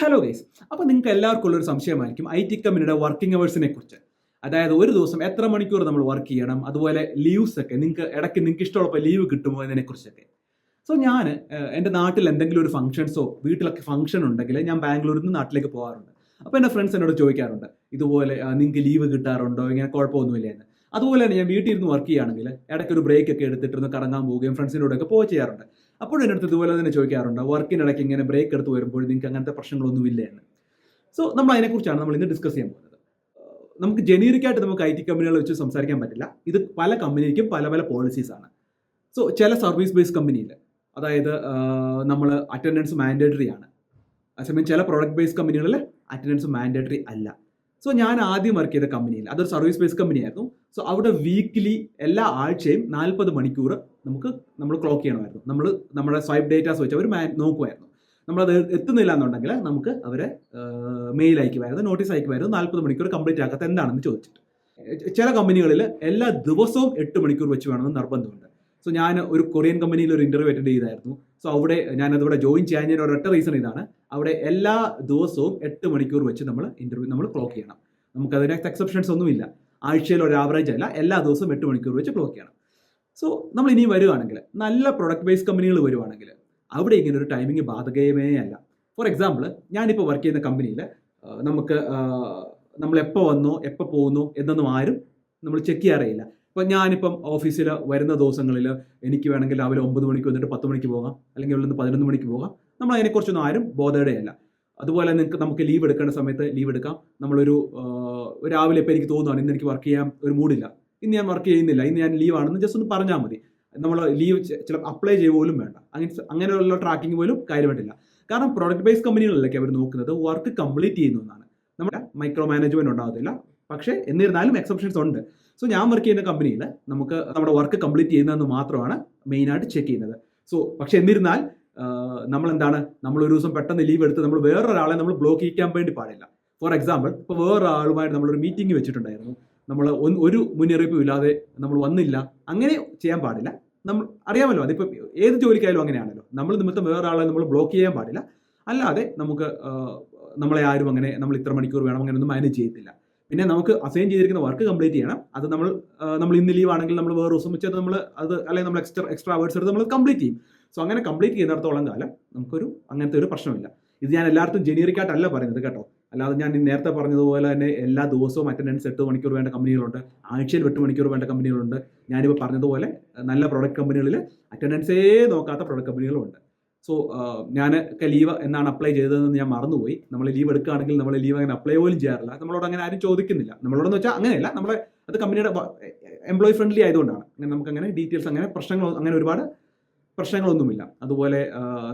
Hello guys. അപ്പോൾ നിങ്ങൾക്ക് എല്ലാവർക്കും ഉള്ളൊരു സംശയമായിരിക്കും IT കമ്പനിയുടെ വർക്കിംഗ് അവേഴ്സിനെ കുറിച്ച്. അതായത് ഒരു ദിവസം എത്ര മണിക്കൂർ നമ്മൾ വർക്ക് ചെയ്യണം, അതുപോലെ ലീവ്സ് ഒക്കെ നിങ്ങൾക്ക് ഇഷ്ടമുള്ളപ്പോൾ ലീവ് കിട്ടുമോ എന്നതിനെക്കുറിച്ചൊക്കെ. സോ ഞാൻ എൻ്റെ നാട്ടിൽ എന്തെങ്കിലും ഒരു ഫംഗ്ഷൻസോ വീട്ടിലൊക്കെ ഫംഗ്ഷൻ ഉണ്ടെങ്കിൽ ഞാൻ ബാംഗ്ലൂരിൽ നിന്ന് നാട്ടിലേക്ക് പോകാറുണ്ട്. അപ്പോൾ എൻ്റെ ഫ്രണ്ട്സ് എന്നോട് ചോദിക്കാറുണ്ട്, ഇതുപോലെ നിങ്ങൾക്ക് ലീവ് കിട്ടാറുണ്ടോ, ഇങ്ങനെ കുഴപ്പമൊന്നുമില്ല എന്ന്. അതുപോലെ തന്നെ ഞാൻ വീട്ടിൽ ഇരുന്ന് വർക്ക് ചെയ്യുകയാണെങ്കിൽ ഇടയ്ക്ക് ഒരു ബ്രേക്ക് ഒക്കെ എടുത്തിട്ടൊന്ന് കറങ്ങാൻ പോവുകയും ഫ്രണ്ട്സിനോടൊക്കെ പോവുകയും ചെയ്യാറുണ്ട്. അപ്പോഴും എൻ്റെ അടുത്ത് ഇതുപോലെ തന്നെ ചോദിക്കാറുണ്ട്, വർക്കിനിടയ്ക്ക് ഇങ്ങനെ ബ്രേക്ക് എടുത്ത് വരുമ്പോൾ നിങ്ങൾക്ക് അങ്ങനത്തെ പ്രശ്നങ്ങളൊന്നുമില്ല എന്ന്. സോ നമ്മൾ അതിനെക്കുറിച്ചാണ് നമ്മൾ ഇന്ന് ഡിസ്കസ് ചെയ്യാൻ പോകുന്നത്. നമുക്ക് ജനീറിക്കായിട്ട് നമുക്ക് IT കമ്പനികളെ വെച്ച് സംസാരിക്കാൻ പറ്റില്ല. ഇത് പല കമ്പനിക്കും പല പല പോളിസീസ് ആണ്. സോ ചില സർവീസ് ബേസ്ഡ് കമ്പനിയിൽ, അതായത് നമ്മൾ അറ്റൻഡൻസ് മാൻഡേറ്ററി ആണ്. അതേസമയം ചില പ്രൊഡക്റ്റ് ബേസ്ഡ് കമ്പനികളിൽ അറ്റൻഡൻസ് മാൻഡേറ്ററി അല്ല. സോ ഞാൻ ആദ്യം വർക്ക് ചെയ്ത കമ്പനിയിൽ അതൊരു സർവീസ് ബേസ്ഡ് കമ്പനിയായിരുന്നു. സോ അവിടെ വീക്കിലി എല്ലാ ആഴ്ചയും 40 മണിക്കൂർ നമ്മൾ ക്ലോക്ക് ചെയ്യണമായിരുന്നു. നമ്മുടെ സ്വൈപ്പ് ഡേറ്റാസ് വെച്ച് അവർ നോക്കുമായിരുന്നു. നമ്മളത് എത്തുന്നില്ല എന്നുണ്ടെങ്കിൽ നമുക്ക് അവരെ മെയിൽ അയക്കുമായിരുന്നു, നോട്ടീസ് അയക്കുമായിരുന്നു, 40 മണിക്കൂർ കംപ്ലീറ്റ് ആക്കാത്ത എന്താണെന്ന് ചോദിച്ചിട്ട്. ചില കമ്പനികളിൽ എല്ലാ ദിവസവും 8 മണിക്കൂർ വെച്ച് വേണമെന്ന് നിർബന്ധമുണ്ട്. സോ ഞാൻ ഒരു കൊറിയൻ കമ്പനിയിൽ ഒരു ഇന്റർവ്യൂ അറ്റൻഡ് ചെയ്തായിരുന്നു. സോ അവിടെ ഞാനതിവിടെ ജോയിൻ ചെയ്യാൻ ഒരൊറ്റ റീസൺ ഇതാണ്. അവിടെ എല്ലാ ദിവസവും 8 മണിക്കൂർ വെച്ച് നമ്മൾ ക്ലോക്ക് ചെയ്യണം. നമുക്കതിനകത്ത് എക്സെപ്ഷൻസ് ഒന്നുമില്ല. ആഴ്ചയിൽ ഒരു ആവറേജ് അല്ല, എല്ലാ ദിവസവും 8 മണിക്കൂർ വെച്ച് ക്ലോക്ക് ചെയ്യണം. സോ നമ്മൾ ഇനി വരുവാണെങ്കിൽ, നല്ല പ്രൊഡക്റ്റ് ബേസ്ഡ് കമ്പനികൾ വരുവാണെങ്കിൽ അവിടെ ഇങ്ങനെ ഒരു ടൈമിംഗ് ബാധകമേ അല്ല. ഫോർ എക്സാമ്പിൾ, ഞാനിപ്പോൾ വർക്ക് ചെയ്യുന്ന കമ്പനിയിൽ നമ്മൾ എപ്പോൾ വന്നോ എപ്പോൾ പോകുന്നു എന്നൊന്നും ആരും നമ്മൾ ചെക്ക് ചെയ്യാറില്ല. ഇപ്പം ഞാനിപ്പം ഓഫീസിൽ വരുന്ന ദിവസങ്ങളിൽ എനിക്ക് വേണമെങ്കിൽ രാവിലെ 9 മണിക്ക് വന്നിട്ട് 10 മണിക്ക് പോകാം, അല്ലെങ്കിൽ ഉള്ളത് 11 മണിക്ക് പോകാം. നമ്മൾ അതിനെക്കുറിച്ചൊന്നും ആരും ബോധേഡയല്ല. അതുപോലെ നമുക്ക് ലീവ് എടുക്കേണ്ട സമയത്ത് ലീവ് എടുക്കാം. നമ്മളൊരു രാവിലെ ഇപ്പം എനിക്ക് തോന്നുകയാണ് ഇന്ന് എനിക്ക് വർക്ക് ചെയ്യാൻ ഒരു മൂഡില്ല, ഇന്ന് ഞാൻ വർക്ക് ചെയ്യുന്നില്ല, ഇന്ന് ഞാൻ ലീവാണെന്ന് ജസ്റ്റ് ഒന്ന് പറഞ്ഞാൽ മതി. നമ്മൾ ലീവ് ചില അപ്ലൈ ചെയ്യുക പോലും വേണ്ട. അങ്ങനെയുള്ള ട്രാക്കിംഗ് പോലും കാര്യമായിട്ടില്ല. കാരണം പ്രൊഡക്റ്റ് ബേസ്ഡ് കമ്പനികളിലൊക്കെ അവർ നോക്കുന്നത് വർക്ക് കംപ്ലീറ്റ് ചെയ്യുന്നതാണ്. നമ്മുടെ മൈക്രോ മാനേജ്മെന്റ് ഉണ്ടാകത്തില്ല. പക്ഷേ എന്നിരുന്നാലും എക്സെപ്ഷൻസ് ഉണ്ട്. സോ ഞാൻ വർക്ക് ചെയ്യുന്ന കമ്പനിയിൽ നമുക്ക് നമ്മുടെ വർക്ക് കംപ്ലീറ്റ് ചെയ്യുന്നതെന്ന് മാത്രമാണ് മെയിനായിട്ട് ചെക്ക് ചെയ്യുന്നത്. സോ പക്ഷെ എന്നിരുന്നാൽ നമ്മൾ ഒരു ദിവസം പെട്ടെന്ന് ലീവ് എടുത്ത് നമ്മൾ വേറൊരാളെ നമ്മൾ ബ്ലോക്ക് ചെയ്യിക്കാൻ വേണ്ടി പാടില്ല. ഫോർ എക്സാമ്പിൾ, ഇപ്പോൾ വേറൊരാളുമായിട്ട് നമ്മളൊരു മീറ്റിംഗ് വെച്ചിട്ടുണ്ടായിരുന്നു, നമ്മൾ ഒരു മുന്നറിയിപ്പും ഇല്ലാതെ നമ്മൾ വന്നില്ല, അങ്ങനെ ചെയ്യാൻ പാടില്ല. നമ്മൾ അറിയാമല്ലോ, അതിപ്പോൾ ഏത് ജോലിക്കായാലും അങ്ങനെയാണല്ലോ. നമ്മൾ നിമിത്തം വേറൊരാളെ നമ്മൾ ബ്ലോക്ക് ചെയ്യാൻ പാടില്ല. അല്ലാതെ നമ്മളെ ആരും അങ്ങനെ നമ്മൾ ഇത്ര മണിക്കൂർ വേണം അങ്ങനെയൊന്നും മാനേജ് ചെയ്യത്തില്ല. പിന്നെ നമുക്ക് അസൈൻ ചെയ്തിരിക്കുന്ന വർക്ക് കംപ്ലീറ്റ് ചെയ്യണം. അത് നമ്മൾ ഇന്ന് ലീവ് ആണെങ്കിൽ നമ്മൾ വേറെ ദിവസം വെച്ചത് അല്ലെങ്കിൽ നമ്മൾ എക്സ്ട്രാ അവേഴ്സ് എടുത്ത് നമ്മൾ കംപ്ലീറ്റ് ചെയ്യും. സോ അങ്ങനെ കംപ്ലീറ്റ് ചെയ്യുന്നിടത്തോളം കാലം അങ്ങനത്തെ ഒരു പ്രശ്നമില്ല. ഇത് ഞാൻ എല്ലാവർക്കും ജനീറിക്കായിട്ടല്ല പറയുന്നത് കേട്ടോ. അല്ലാതെ ഞാൻ നേരത്തെ പറഞ്ഞതുപോലെ തന്നെ എല്ലാ ദിവസവും അറ്റൻഡൻസ് 8 മണിക്കൂർ വേണ്ട കമ്പനികളുണ്ട്, ആഴ്ചയിൽ 8 മണിക്കൂർ വേണ്ട കമ്പനികളുണ്ട്. ഞാനിപ്പോൾ പറഞ്ഞതുപോലെ നല്ല പ്രൊഡക്റ്റ് കമ്പനികളിൽ അറ്റൻഡൻസേ നോക്കാത്ത പ്രൊഡക്റ്റ് കമ്പനികളുണ്ട്. സോ ഞാനൊക്കെ ലീവ് എന്നാണ് അപ്ലൈ ചെയ്തതെന്ന് ഞാൻ മറന്നുപോയി. നമ്മൾ ലീവ് എടുക്കുകയാണെങ്കിൽ നമ്മൾ ലീവ് അങ്ങനെ അപ്ലൈ പോലും ചെയ്യാറില്ല. നമ്മളോട് അങ്ങനെ ആരും ചോദിക്കുന്നില്ല. നമ്മളോടെന്ന് വെച്ചാൽ അങ്ങനെയല്ല, അത് കമ്പനിയുടെ എംപ്ലോയി ഫ്രണ്ട്ലി ആയതുകൊണ്ടാണ്. നമുക്ക് അങ്ങനെ ഡീറ്റെയിൽസ് അങ്ങനെ ഒരുപാട് പ്രശ്നങ്ങളൊന്നുമില്ല. അതുപോലെ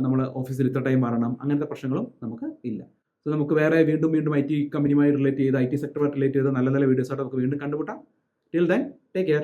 നമ്മൾ ഓഫീസിൽ ഇത്ര ടൈം വരണം, അങ്ങനത്തെ പ്രശ്നങ്ങളും നമുക്ക് ഇല്ല. സോ നമുക്ക് വേറെ വീണ്ടും IT കമ്പനിയുമായി റിലേറ്റ് ചെയ്ത് IT സെക്ടറുമായി റിലേറ്റ് ചെയ്ത് നല്ല നല്ല വീഡിയോസായിട്ട് നമുക്ക് വീണ്ടും കണ്ടുമുട്ടാം. Till then take care.